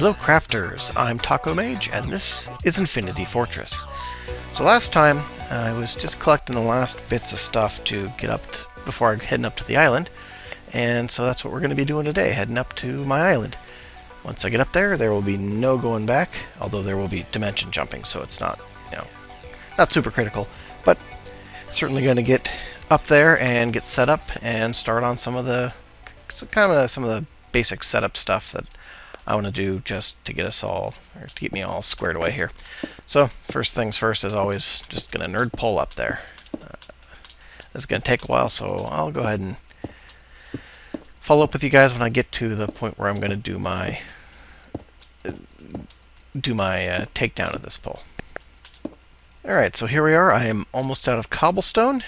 Hello crafters, I'm Taco Mage, and this is Infinity Fortress. So last time, I was just collecting the last bits of stuff to get up before heading up to the island, and so that's what we're going to be doing today, heading up to my island. Once I get up there, there will be no going back, although there will be dimension jumping, so it's not, not super critical, but certainly going to get up there and get set up and start on some of the basic setup stuff that I want to do just to get us all, or to get me all squared away here. So first things first, as always, just gonna nerd pull up there. This is gonna take a while, so I'll go ahead and follow up with you guys when I get to the point where I'm gonna do my takedown of this pull. All right, so here we are. I am almost out of cobblestone.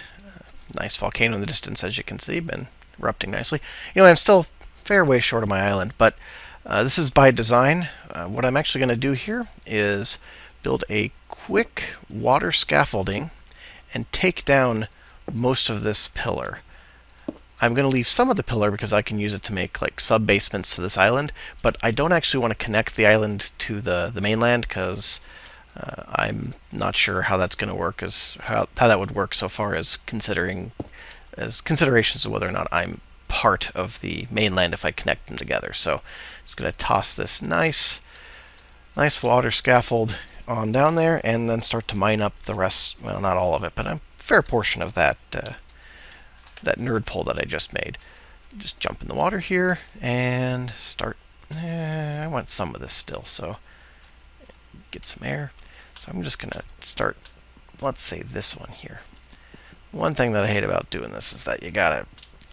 Nice volcano in the distance, as you can see, been erupting nicely. I'm still a fair way short of my island, but this is by design. What I'm actually going to do here is build a quick water scaffolding and take down most of this pillar. I'm going to leave some of the pillar because I can use it to make like sub-basements to this island, but I don't actually want to connect the island to the mainland because I'm not sure how that's going to work, how that would work so far as considerations of whether or not I'm part of the mainland if I connect them together. So I'm just going to toss this nice water scaffold on down there and then start to mine up the rest, well, not all of it, but a fair portion of that nerd pole that I just made. Just jump in the water here and start. I want some of this still, so get some air. So I'm just going to start, let's say this one here. One thing that I hate about doing this is that you gotta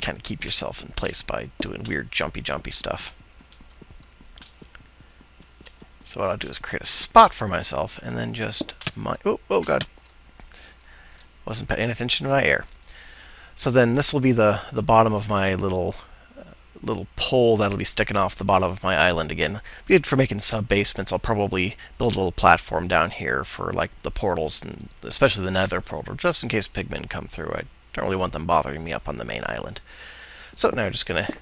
kind of keep yourself in place by doing weird jumpy stuff. So what I'll do is create a spot for myself and then just oh god, wasn't paying attention to my air. So then this will be the bottom of my little pole that'll be sticking off the bottom of my island again. Good for making sub-basements. I'll probably build a little platform down here for like the portals, and especially the nether portal, just in case pigmen come through. I don't really want them bothering me up on the main island. So now I'm just going to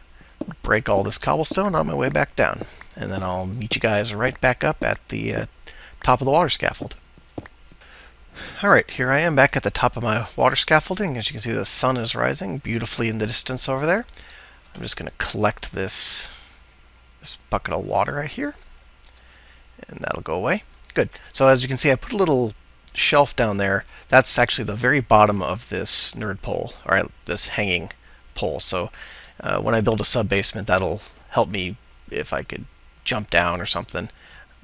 break all this cobblestone on my way back down, and then I'll meet you guys right back up at the top of the water scaffold. Alright, here I am back at the top of my water scaffolding. As you can see, the sun is rising beautifully in the distance over there. I'm just going to collect this bucket of water right here, and that'll go away. Good. So as you can see, I put a little shelf down there. That's actually the very bottom of this nerd pole, or this hanging pole. So when I build a sub-basement, that'll help me if I could jump down or something.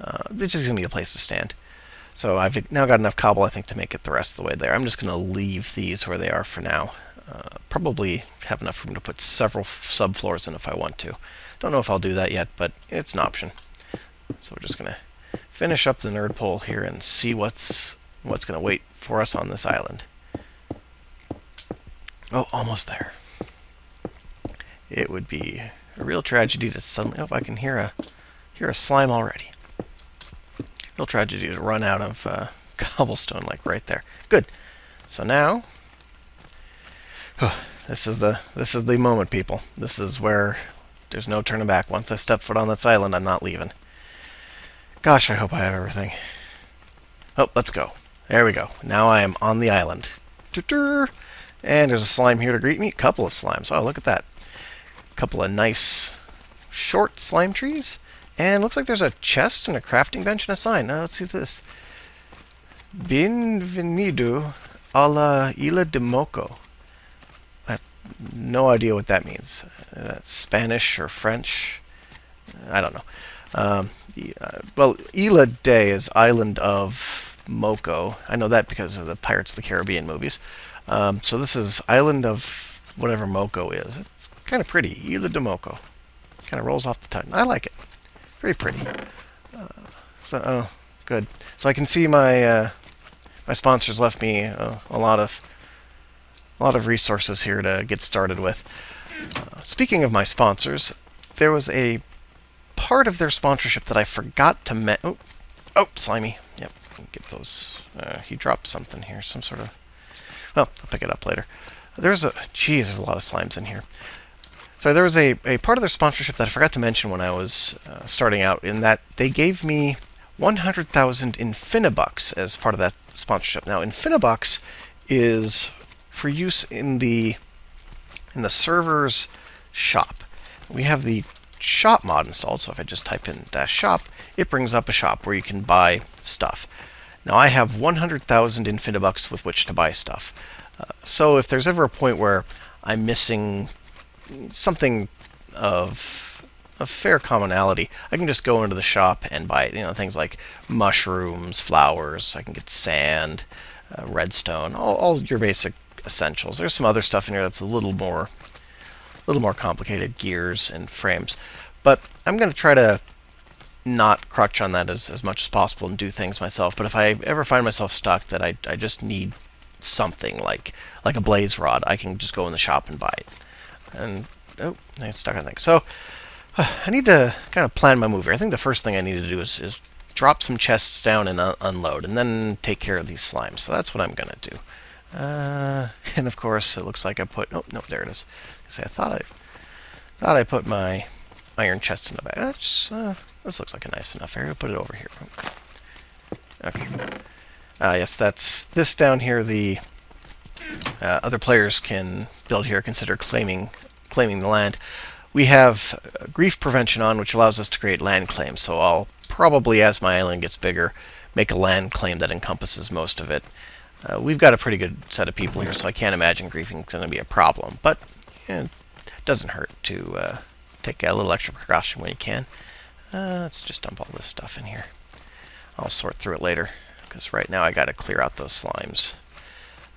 It's just going to be a place to stand. So I've now got enough cobble, I think, to make it the rest of the way there. I'm just going to leave these where they are for now. Probably have enough room to put several subfloors in if I want to. Don't know if I'll do that yet, but it's an option. So we're just going to finish up the nerd pole here and see what's going to wait for us on this island. Oh, almost there. It would be a real tragedy to suddenly... Oh, I can hear a slime already. Real tragedy to run out of cobblestone like right there. Good. So now... this is the moment, people. This is where there's no turning back. Once I step foot on this island, I'm not leaving. Gosh, I hope I have everything. Oh, let's go. There we go. Now I am on the island. And there's a slime here to greet me. A couple of slimes. Oh, look at that. A couple of nice short slime trees. And looks like there's a chest and a crafting bench and a sign. Now let's see this. Bienvenido a la Isla de Moco. I have no idea what that means. Spanish or French? I don't know. Well, Isla de is island of Moco. I know that because of the Pirates of the Caribbean movies. So this is island of whatever Moco is. It's kind of pretty. Isla de Moco. Kind of rolls off the tongue. I like it. Very pretty. Oh, good. So I can see my my sponsors left me a lot of resources here to get started with. Speaking of my sponsors, there was a part of their sponsorship that I forgot to oh, slimy. Yep, get those. He dropped something here, some sort of... Well, I'll pick it up later. There's a... Geez, there's a lot of slimes in here. So there was a part of their sponsorship that I forgot to mention when I was starting out, in that they gave me 100,000 Infinibucks as part of that sponsorship. Now, Infinibucks is for use in the server's shop. We have the shop mod installed, so if I just type in -shop, it brings up a shop where you can buy stuff. Now, I have 100,000 Infinibucks with which to buy stuff. So if there's ever a point where I'm missing something of fair commonality, I can just go into the shop and buy it. You know, things like mushrooms, flowers. I can get sand, redstone, all your basic essentials. There's some other stuff in here that's a little more complicated, gears and frames. But I'm going to try to not crutch on that as much as possible and do things myself. But if I ever find myself stuck that I just need something like a blaze rod, I can just go in the shop and buy it. And oh, I got stuck on things. So I need to kind of plan my move here. I think the first thing I need to do is drop some chests down and unload, and then take care of these slimes. So that's what I'm gonna do. And of course, it looks like I put. Oh no, there it is. I thought I put my iron chest in the back. This looks like a nice enough area. Put it over here. Okay. Yes, that's this down here. The other players can build here. Consider claiming the land. We have grief prevention on, which allows us to create land claims. So I'll probably, as my island gets bigger, make a land claim that encompasses most of it. We've got a pretty good set of people here, so I can't imagine griefing is going to be a problem. But it doesn't hurt to take a little extra precaution when you can. Let's just dump all this stuff in here. I'll sort through it later, because right now I got to clear out those slimes.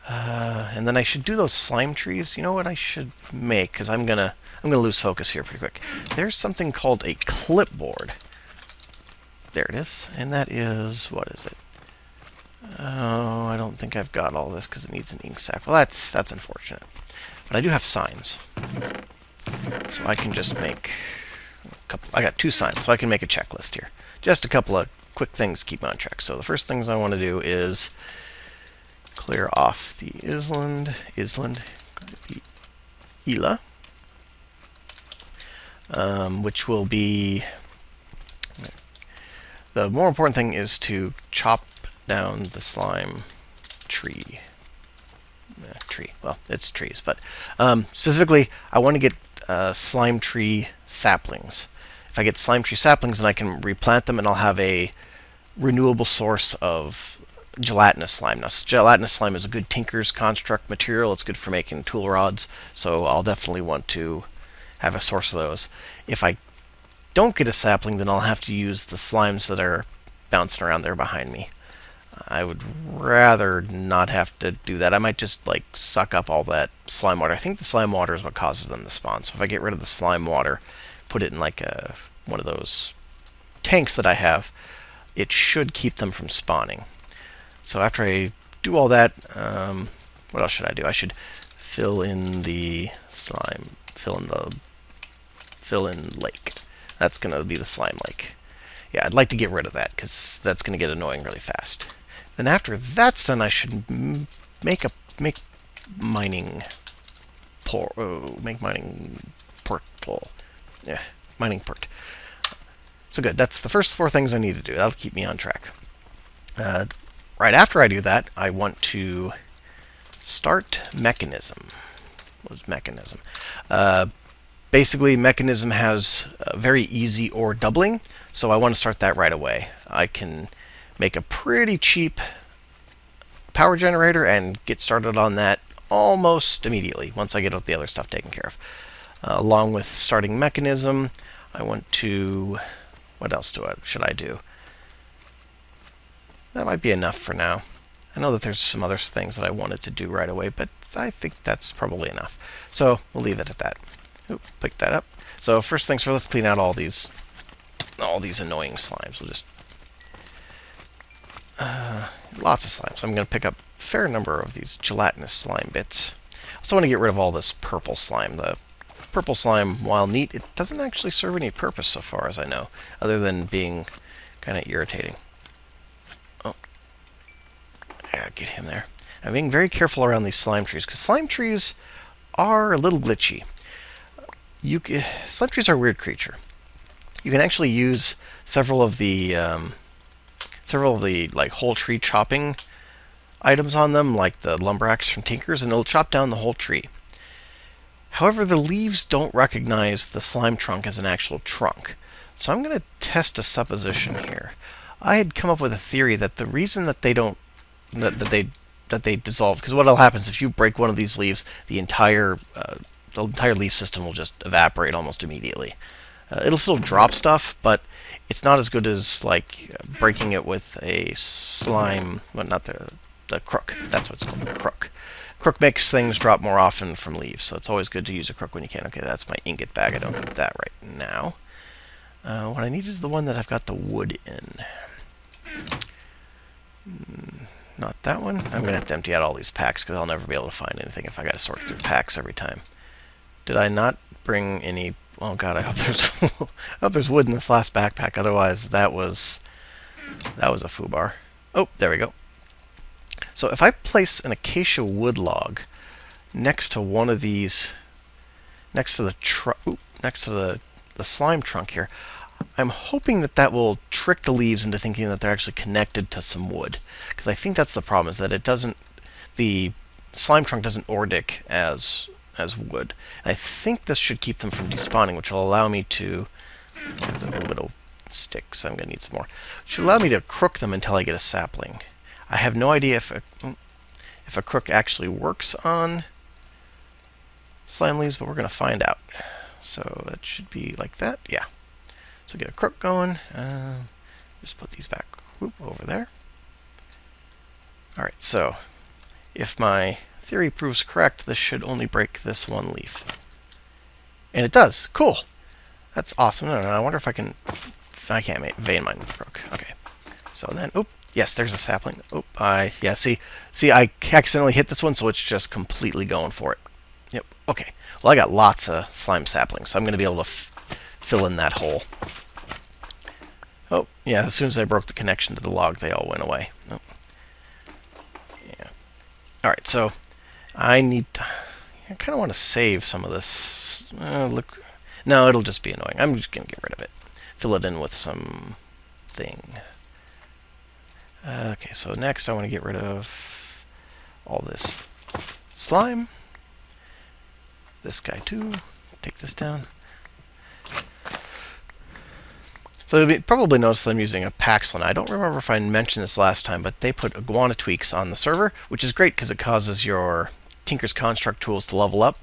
And then I should do those slime trees. You know what I should make? Because I'm gonna lose focus here pretty quick. There's something called a clipboard. There it is, and that is, what is it? Oh, I don't think I've got all this because it needs an ink sac. Well, that's unfortunate. But I do have signs, so I can just make a couple. I got 2 signs, so I can make a checklist here. Just a couple of quick things to keep me on track. So the first things I want to do is clear off the Isla, which will be, the more important thing is to chop down the slime tree. Well, it's trees, but specifically I want to get slime tree saplings. If I get slime tree saplings, then I can replant them and I'll have a renewable source of gelatinous slime. Now, gelatinous slime is a good tinker's construct material. It's good for making tool rods, so I'll definitely want to have a source of those. If I don't get a sapling, then I'll have to use the slimes that are bouncing around there behind me. I would rather not have to do that. I might just like suck up all that slime water. I think the slime water is what causes them to spawn. So if I get rid of the slime water, put it in like one of those tanks that I have, it should keep them from spawning. So after I do all that, what else should I do? I should fill in the slime, fill in lake. That's going to be the slime lake. Yeah, I'd like to get rid of that because that's going to get annoying really fast. Then after that's done, I should make mining portal. Yeah, mining port. So good. That's the first 4 things I need to do. That'll keep me on track. Right after I do that, I want to start mechanism. What is mechanism? Basically, mechanism has very easy ore doubling, so I want to start that right away. I can make a pretty cheap power generator and get started on that almost immediately once I get all the other stuff taken care of. Along with starting mechanism, I want to... What else should I do? That might be enough for now. I know that there's some other things that I wanted to do right away, but I think that's probably enough. So we'll leave it at that. Oop, pick that up. So first things first, let's clean out all these annoying slimes. We'll just lots of slime. So I'm going to pick up a fair number of these gelatinous slime bits. I also want to get rid of all this purple slime. The purple slime, while neat, it doesn't actually serve any purpose so far as I know, other than being kind of irritating. Oh, yeah, get him there. I'm being very careful around these slime trees, because slime trees are a little glitchy. slime trees are a weird creature. You can actually use several of the like whole tree chopping items on them, like the lumber axe from Tinkers, and it'll chop down the whole tree. However, the leaves don't recognize the slime trunk as an actual trunk. So I'm going to test a supposition here. I had come up with a theory that the reason that they don't that they dissolve, because what'll happen is if you break one of these leaves, the entire leaf system will just evaporate almost immediately. It'll still drop stuff, but it's not as good as like breaking it with a slime. Well, not the crook. That's what it's called, the crook. Crook makes things drop more often from leaves, so it's always good to use a crook when you can. Okay, that's my ingot bag. I don't need that right now. What I need is the one that I've got the wood in. Not that one. I'm going to have to empty out all these packs because I'll never be able to find anything if I got to sort through packs every time. Did I not bring any... Oh god, I hope there's wood in this last backpack. Otherwise, that was a foobar. Oh, there we go. So if I place an acacia wood log next to one of these, next to the slime trunk here, I'm hoping that will trick the leaves into thinking that they're actually connected to some wood. Because I think that's the problem, is that the slime trunk doesn't ordic as wood. And I think this should keep them from despawning, which will allow me to... There's a little bit of sticks, I'm going to need some more. Which should allow me to crook them until I get a sapling. I have no idea if a crook actually works on slime leaves, but we're going to find out. So that should be like that. Yeah. So get a crook going. Just put these back over there. Alright, so if my theory proves correct, this should only break this one leaf. And it does. Cool. That's awesome. No, I wonder if I can... I can't vein mine with the crook. Okay. So then, yes, there's a sapling. Yeah, see, I accidentally hit this one, so it's just completely going for it. Yep, okay. Well, I got lots of slime saplings, so I'm going to be able to fill in that hole. Oh, yeah, as soon as I broke the connection to the log, they all went away. Oh. Yeah. Alright, so I kind of want to save some of this. Look, no, it'll just be annoying. I'm just going to get rid of it. Fill it in with some thing. Okay, so next I want to get rid of all this slime. This guy too. Take this down. So you'll probably notice that I'm using a Paxlin. I don't remember if I mentioned this last time, but they put iguana tweaks on the server, which is great because it causes your Tinker's Construct tools to level up.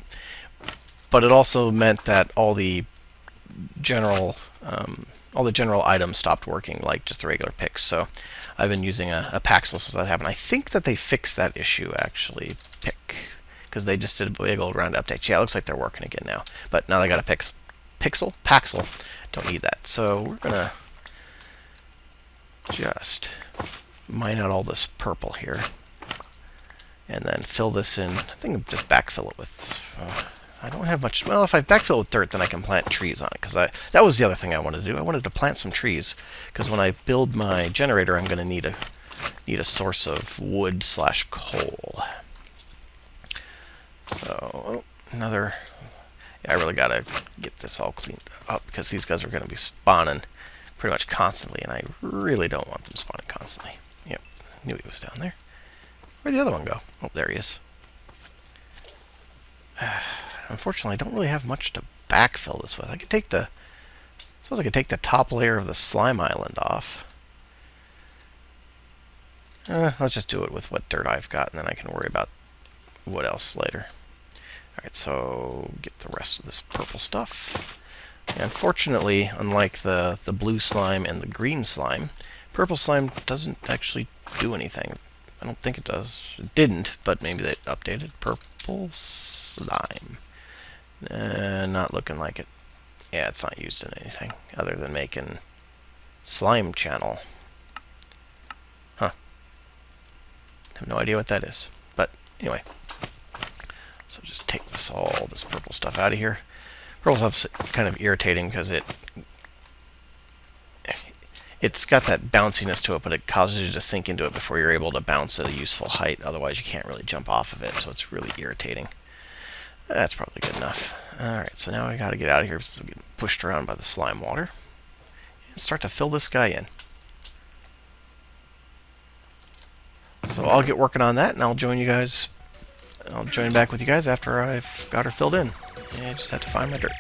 But it also meant that all the general items stopped working, like just the regular picks. So I've been using a Paxlin since that happened. I think that they fixed that issue, actually, because they just did a big old round update. Yeah, it looks like they're working again now. But now they got a Paxel. Don't need that. So we're going to just mine out all this purple here. And then fill this in. I think I'll just backfill it with... I don't have much... Well, if I backfill it with dirt, then I can plant trees on it. Because that was the other thing I wanted to do. I wanted to plant some trees. Because when I build my generator, I'm going to need a source of wood/coal. So, another... Yeah, I really got to get this all cleaned up. Because these guys are going to be spawning pretty much constantly. And I really don't want them spawning constantly. Yep, knew he was down there. Where'd the other one go? Oh, there he is. Unfortunately, I don't really have much to backfill this with. I could take the... I suppose I could take the top layer of the slime island off. Let's just do it with what dirt I've got, and then I can worry about what else later. Alright, so get the rest of this purple stuff. And unfortunately, unlike the blue slime and the green slime, purple slime doesn't actually do anything. I don't think it does. It didn't, but maybe they updated. Purple slime. Not looking like it. Yeah, it's not used in anything other than making slime channel. Huh. I have no idea what that is. But anyway. So just take all this purple stuff out of here. Purple stuff's kind of irritating because it's got that bounciness to it, but it causes you to sink into it before you're able to bounce at a useful height. Otherwise, you can't really jump off of it, so it's really irritating. That's probably good enough. Alright, so now I gotta get out of here since I'm getting pushed around by the slime water. And start to fill this guy in. So I'll get working on that, and I'll join you guys. I'll join back with you guys after I've got her filled in. And I just have to find my dirt.